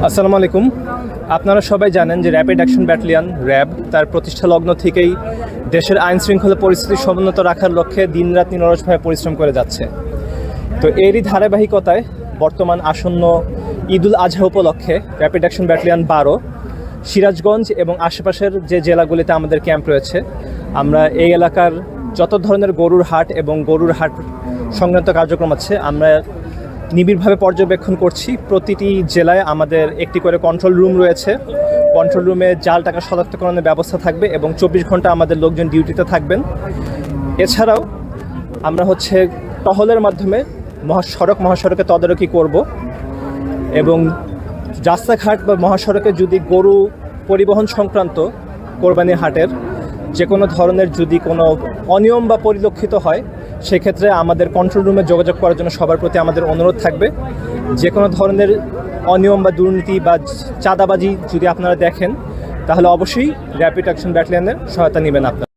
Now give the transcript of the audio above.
আসসালামু আলাইকুম। আপনারা সবাই জানেন যে র্যাপিড অ্যাকশন ব্যাটালিয়ন র্যাব তার প্রতিষ্ঠা লগ্ন থেকেই দেশের আইন শৃঙ্খলা পরিস্থিতি সমুন্নত রাখার লক্ষ্যে দিনরাত নিরলসভাবে পরিশ্রম করে যাচ্ছে। তো এরই ধারাবাহিকতায় বর্তমান আসন্ন ঈদুল আজহা উপলক্ষে র্যাপিড অ্যাকশন ব্যাটালিয়ন 12 সিরাজগঞ্জ এবং আশেপাশের যে জেলাগুলিতে আমাদের ক্যাম্প রয়েছে, আমরা এই এলাকার যত ধরনের গরুর হাট এবং গরুর হাট সংক্রান্ত কার্যক্রম আছে আমরা নিবিড়ভাবে পর্যবেক্ষণ করছি। প্রতিটি জেলায় আমাদের একটি করে কন্ট্রোল রুম রয়েছে। কন্ট্রোল রুমে জাল টাকা শনাক্তকরণের ব্যবস্থা থাকবে এবং 24 ঘন্টা আমাদের লোকজন ডিউটিতে থাকবেন। এছাড়াও আমরা টহলের মাধ্যমে মহাসড়কে তদারকি করব এবং রাস্তাঘাট বা মহাসড়কে যদি গরু পরিবহন সংক্রান্ত কোরবানির হাটের যে কোনো ধরনের যদি কোনো অনিয়ম বা পরিলক্ষিত হয়, সেক্ষেত্রে আমাদের কন্ট্রোল রুমে যোগাযোগ করার জন্য সবার প্রতি আমাদের অনুরোধ থাকবে। যে কোনো ধরনের অনিয়ম বা দুর্নীতি বা চাঁদাবাজি যদি আপনারা দেখেন, তাহলে অবশ্যই র্যাপিড অ্যাকশন ব্যাটালিয়নের সহায়তা নেবেন আপনারা।